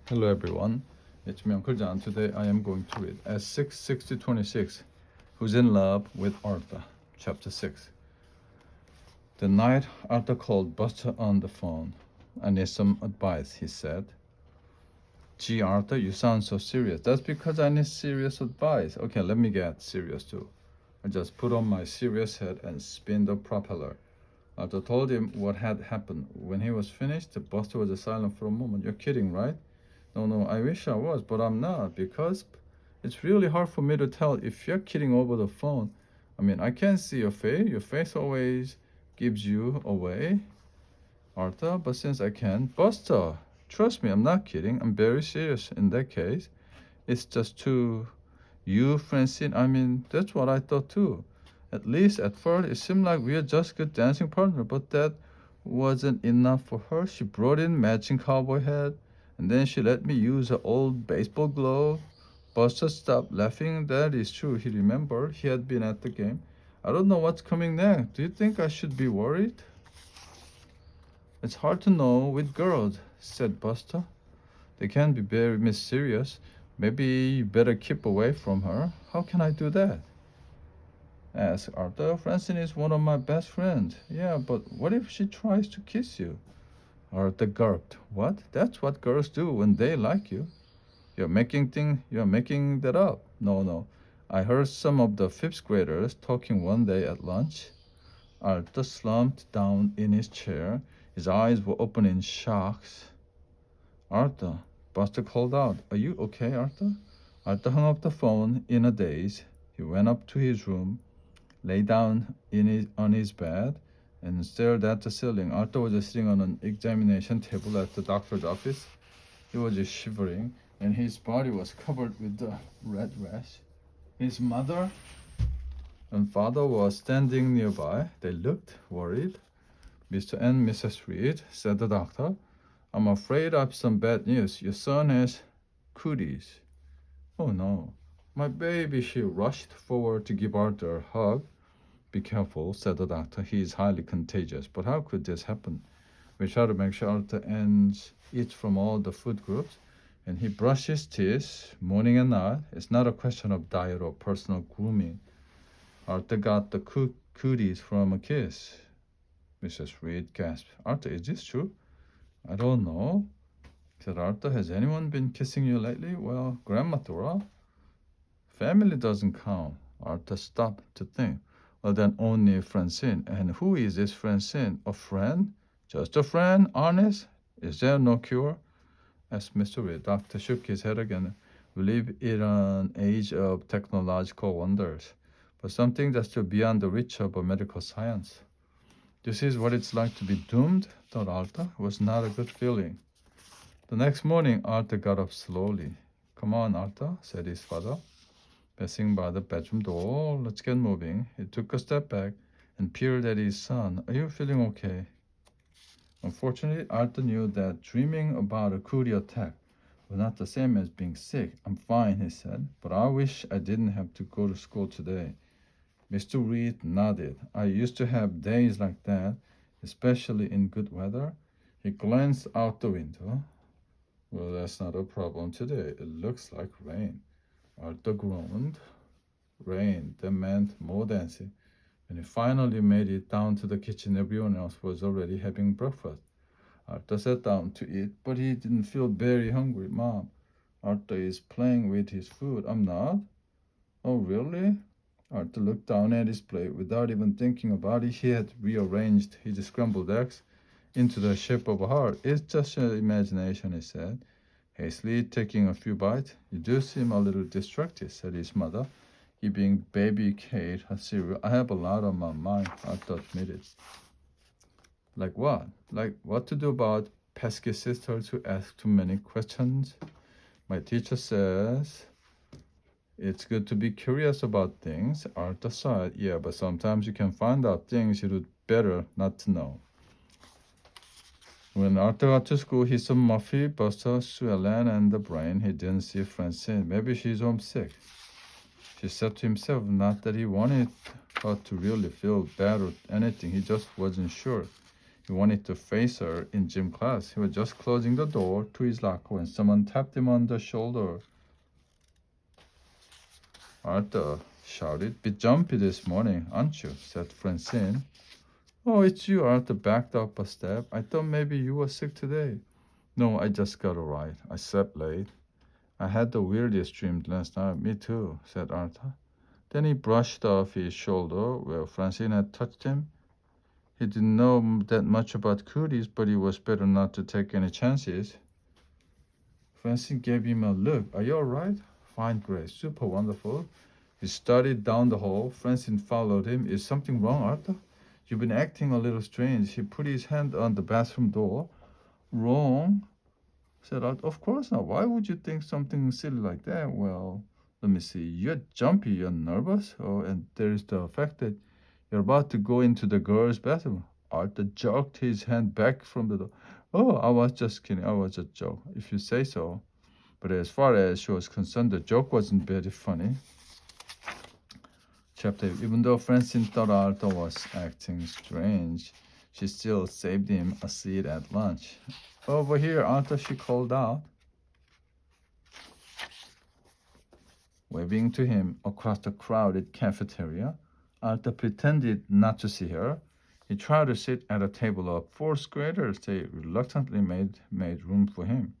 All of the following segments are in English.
Hello everyone, it's me Uncle John. Today I am going to read S66026, Who's in Love with Arthur, Chapter 6. The night Arthur called Buster on the phone. I need some advice, he said. Gee, Arthur, you sound so serious. That's because I need serious advice. Okay, let me get serious too. I just put on my serious hat and spin the propeller. Arthur told him what had happened. When he was finished, Buster was silent for a moment. You're kidding, right? No, I wish I was, but I'm not because it's really hard for me to tell if you're kidding over the phone. I mean, I can't see your face. Your face always gives you away, Arthur, but since I can, Buster, trust me, I'm not kidding. I'm very serious in that case. It's just to you, Francine. I mean, that's what I thought too. At least at first, it seemed like we were just good dancing partners, but that wasn't enough for her. She brought in matching cowboy hat, and then she let me use her old baseball glove. Buster stopped laughing. That is true. He remembered he had been at the game. I don't know what's coming next. Do you think I should be worried? It's hard to know with girls, said Buster. They can be very mysterious. Maybe you better keep away from her. How can I do that? Asked Arthur. Francine is one of my best friends. Yeah, but what if she tries to kiss you? Arthur gulped. What? That's what girls do when they like you. You're making that up. No. I heard some of the fifth graders talking one day at lunch. Arthur slumped down in his chair. His eyes were open in shock. Arthur, Buster called out. Are you okay, Arthur? Arthur hung up the phone in a daze. He went up to his room, lay down on his bed, and stared at the ceiling. Arthur was sitting on an examination table at the doctor's office. He was shivering, and his body was covered with the red rash. His mother and father were standing nearby. They looked worried. Mr. and Mrs. Reed, said the doctor, I'm afraid I've some bad news. Your son has cooties. Oh no. My baby, she rushed forward to give Arthur a hug. Be careful, said the doctor. He is highly contagious. But how could this happen? We try to make sure Arthur eats from all the food groups, and he brushes teeth morning and night. It's not a question of diet or personal grooming. Arthur got the cooties from a kiss. Mrs. Reed gasped. Arthur, is this true? I don't know, said Arthur. Has anyone been kissing you lately? Well, Grandma Dora. Family doesn't count. Arthur stopped to think. Well, then only Francine. And who is this Francine? A friend? Just a friend? Honest? Is there no cure? Asked Mr. Reed. Doctor shook his head again. We live in an age of technological wonders, but something that's still beyond the reach of a medical science. This is what it's like to be doomed, thought Arthur. It was not a good feeling. The next morning, Arthur got up slowly. Come on, Arthur, said his father, passing by the bedroom door. Let's get moving. He took a step back and peered at his son. Are you feeling okay? Unfortunately, Arthur knew that dreaming about a coolie attack was not the same as being sick. I'm fine, he said, but I wish I didn't have to go to school today. Mr. Reed nodded. I used to have days like that, especially in good weather. He glanced out the window. Well, that's not a problem today. It looks like rain. Arthur groaned. Rain. That meant more dancing. When he finally made it down to the kitchen, everyone else was already having breakfast. Arthur sat down to eat, but he didn't feel very hungry. Mom, Arthur is playing with his food. I'm not. Oh, really? Arthur looked down at his plate. Without even thinking about it, he had rearranged his scrambled eggs into the shape of a heart. It's just your imagination, he said, hastily taking a few bites. You do seem a little distracted, said his mother, giving baby Kate her cereal. I have a lot on my mind, Arthur admitted. Like what? Like what to do about pesky sisters who ask too many questions? My teacher says it's good to be curious about things. Arthur sighed. Yeah, but sometimes you can find out things you'd better not to know. When Arthur got to school, he saw Muffy, Buster, Sue Ellen, and the brain. He didn't see Francine. Maybe she's homesick. He said to himself, not that he wanted her to really feel bad or anything. He just wasn't sure. He wanted to face her in gym class. He was just closing the door to his locker when someone tapped him on the shoulder. Arthur shouted, "Bit jumpy this morning, aren't you?" said Francine. "Oh, it's you." Arthur backed up a step. "I thought maybe you were sick today." "No, I just got a ride. I slept late." "I had the weirdest dream last night." "Me too," said Arthur. Then he brushed off his shoulder where Francine had touched him. He didn't know that much about cooties, but it was better not to take any chances. Francine gave him a look. "Are you all right?" "Fine, great, super wonderful." He started down the hall. Francine followed him. "Is something wrong, Arthur? You've been acting a little strange." He put his hand on the bathroom door. "Wrong?" said Arthur. "Of course not. Why would you think something silly like that?" "Well, let me see. You're jumpy, you're nervous. Oh, and there's the fact that you're about to go into the girls' bathroom." Arthur jerked his hand back from the door. "Oh, I was just kidding. I was a joke, if you say so." But as far as she was concerned, the joke wasn't very funny. Chapter 8. Even though Francine thought Arthur was acting strange, she still saved him a seat at lunch. "Over here, Arthur," she called out, waving to him across the crowded cafeteria. Arthur pretended not to see her. He tried to sit at a table of fourth graders. They reluctantly made room for him.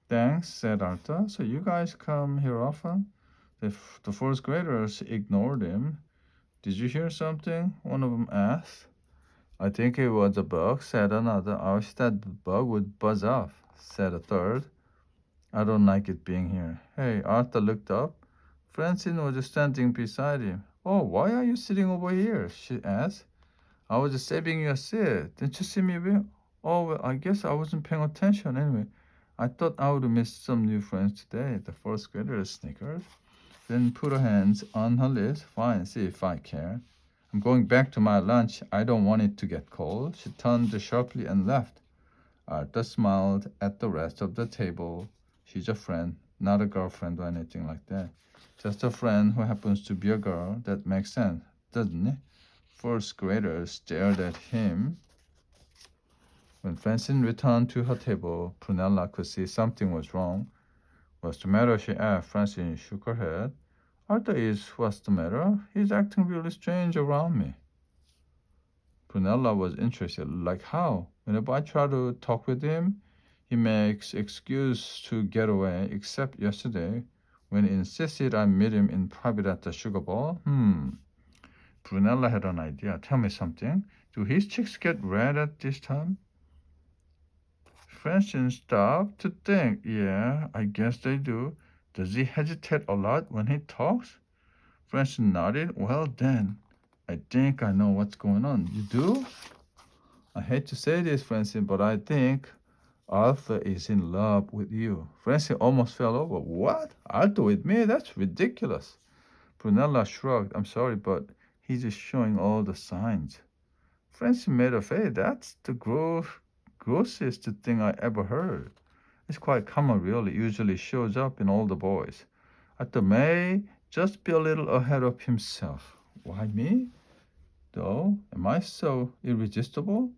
"Thanks," said Arthur. "So you guys come here often?" The fourth graders ignored him. "Did you hear something?" one of them asked. "I think it was a bug," said another. "I wish that bug would buzz off," said a third. "I don't like it being here." Hey, Arthur looked up. Francine was standing beside him. "Oh, why are you sitting over here?" she asked. "I was saving you a seat. Didn't you see me? Oh, well, I guess I wasn't paying attention anyway. I thought I would miss some new friends today." The fourth grader snickered, then put her hands on her lips. "Fine, see if I care. I'm going back to my lunch. I don't want it to get cold." She turned sharply and left. Arthur smiled at the rest of the table. "She's a friend, not a girlfriend or anything like that. Just a friend who happens to be a girl. That makes sense, doesn't it?" First graders stared at him. When Francine returned to her table, Prunella could see something was wrong. "What's the matter?" she asked. Francine shook her head. "Arthur is. What's the matter? He's acting really strange around me." Prunella was interested. "Like how?" "Whenever I try to talk with him, he makes excuse to get away, except yesterday, when he insisted I meet him in private at the sugar bowl." Prunella had an idea. "Tell me something. Do his cheeks get red at this time?" Francine stopped to think. "Yeah, I guess they do." "Does he hesitate a lot when he talks?" Francine nodded. "Well then, I think I know what's going on." "You do?" "I hate to say this, Francine, but I think Arthur is in love with you." Francine almost fell over. "What? Arthur with me? That's ridiculous." Prunella shrugged. "I'm sorry, but he's just showing all the signs." Francine made a face. "That's the grossest thing I ever heard." "It's quite common, really. Usually shows up in older boys." "Arthur may just be a little ahead of himself." "Why me, though? Am I so irresistible?"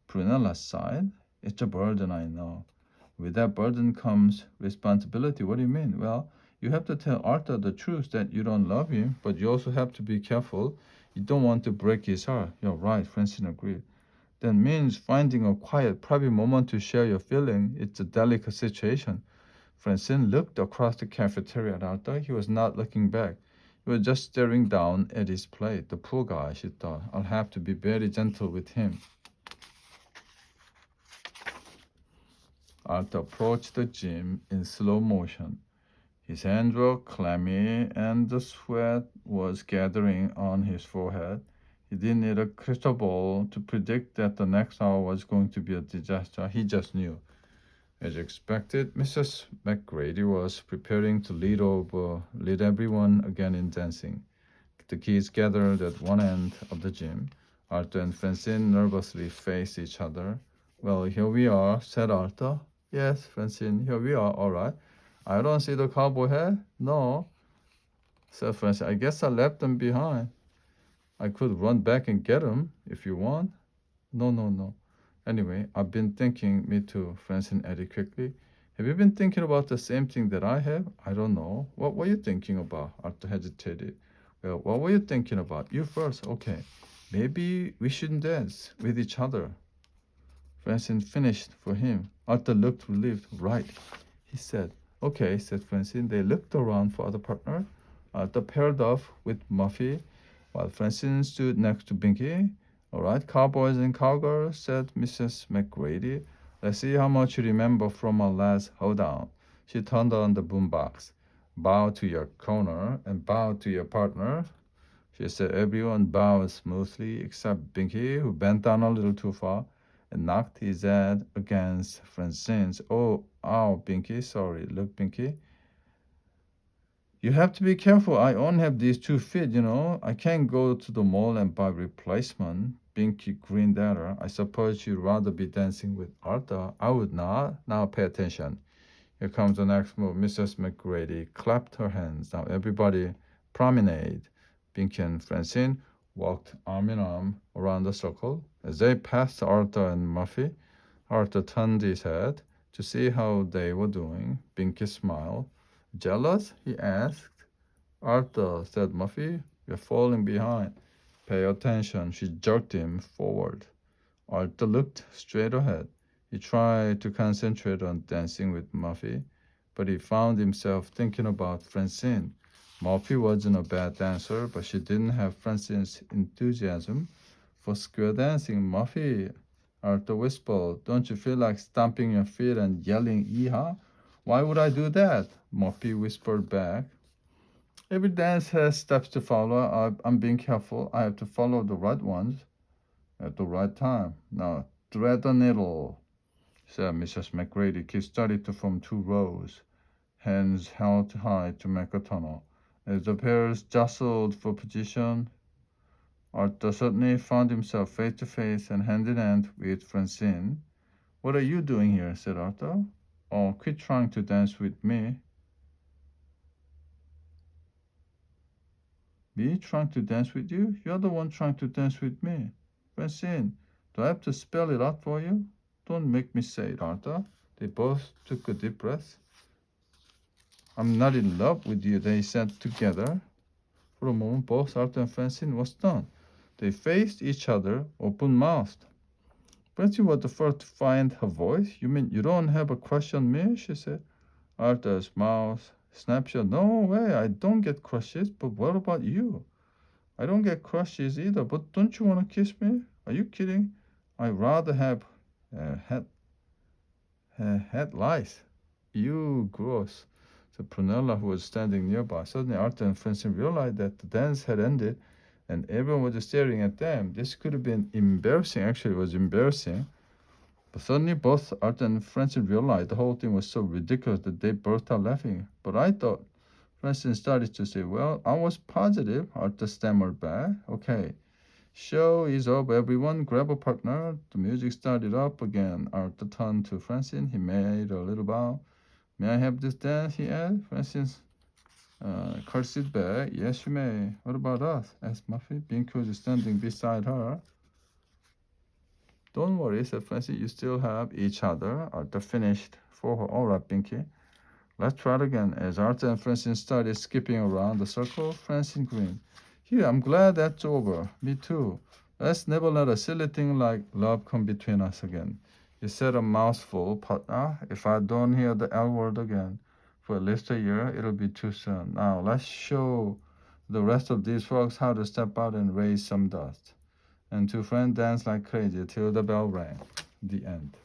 Prunella sighed. "It's a burden, I know. With that burden comes responsibility." "What do you mean?" "Well, you have to tell Arthur the truth that you don't love him, but you also have to be careful. You don't want to break his heart." "You're right," Francine agreed. "That means finding a quiet, private moment to share your feeling. It's a delicate situation." Francine looked across the cafeteria at Arthur. He was not looking back. He was just staring down at his plate. The poor guy, she thought. I'll have to be very gentle with him. Arthur approached the gym in slow motion. His hands were clammy and the sweat was gathering on his forehead. He didn't need a crystal ball to predict that the next hour was going to be a disaster. He just knew. As expected, Mrs. McGrady was preparing to lead everyone again in dancing. The kids gathered at one end of the gym. Arthur and Francine nervously faced each other. "Well, here we are," said Arthur. "Yes, Francine, here we are, all right." "I don't see the cowboy hat." "No," said Francine. "I guess I left them behind." "I could run back and get them if you want." "No, no, no." Anyway, I've been thinking, me too, Francine added quickly. Have you been thinking about the same thing that I have? I don't know. What were you thinking about? Arthur hesitated. Well, what were you thinking about? You first. Okay. Maybe we shouldn't dance with each other. Francine finished for him. Arthur looked relieved. Right, he said. Okay, said Francine. They looked around for other partner. Arthur paired off with Muffy, while Francine stood next to Binky. All right, cowboys and cowgirls, said Mrs. McGrady. Let's see how much you remember from our last hold on. She turned on the boombox. Bow to your corner and bow to your partner. She said everyone bowed smoothly except Binky, who bent down a little too far and knocked his head against Francine's. Oh, ow, Binky, sorry. Look, Binky, you have to be careful. I only have these 2 feet, you know. I can't go to the mall and buy replacement. Binky grinned at her. I suppose you'd rather be dancing with Arthur. I would not. Now pay attention. Here comes the next move. Mrs. McGrady clapped her hands. Now everybody promenade. Binky and Francine walked arm in arm around the circle. As they passed Arthur and Muffy, Arthur turned his head to see how they were doing. Binky smiled. Jealous? He asked. Arthur, said Muffy, you're falling behind. Pay attention. She jerked him forward. Arthur looked straight ahead. He tried to concentrate on dancing with Muffy, but he found himself thinking about Francine. Muffy wasn't a bad dancer, but she didn't have Francine's enthusiasm for square dancing. Muffy, Arthur whispered, don't you feel like stomping your feet and yelling "Yeehaw"? Why would I do that? Muffy whispered back. Every dance has steps to follow. I'm being careful. I have to follow the right ones at the right time. Now, thread the needle, said Mrs. McGrady. Kids started to form 2 rows, hands held high to make a tunnel. As the pairs jostled for position, Arthur suddenly found himself face to face and hand in hand with Francine. What are you doing here? Said Arthur. Oh, quit trying to dance with me. Me trying to dance with you? You're the one trying to dance with me. Francine, do I have to spell it out for you? Don't make me say it, Arthur. They both took a deep breath. I'm not in love with you, they said together. For a moment, both Arthur and Francine were stunned. They faced each other, open-mouthed. Francine was the first to find her voice. You mean you don't have a crush on me? She said. Arthur's mouth snapshot. No way, I don't get crushes, but what about you? I don't get crushes either, but don't you want to kiss me? Are you kidding? I'd rather have head lice. You gross. So Prunella, who was standing nearby, suddenly Arthur and Francine realized that the dance had ended and everyone was staring at them. This could have been embarrassing. Actually, it was embarrassing. But suddenly both Arthur and Francine realized the whole thing was so ridiculous that they burst out laughing. But I thought, Francine started to say, well, I was positive. Arthur stammered back. Okay, show is up, everyone. Grab a partner. The music started up again. Arthur turned to Francine. He made a little bow. May I have this dance? He asked. Francine curtsied back. Yes, you may. What about us? Asked Muffy. Binky was standing beside her. Don't worry, said Francine. You still have each other. Arthur finished for her. All right, Binky. Let's try it again. As Arthur and Francine started skipping around the circle, Francine grinned. Here, I'm glad that's over. Me too. Let's never let a silly thing like love come between us again. You said a mouthful, partner. If I don't hear the L word again for at least a year, it'll be too soon. Now, let's show the rest of these folks how to step out and raise some dust. And 2 friends danced like crazy till the bell rang. The end.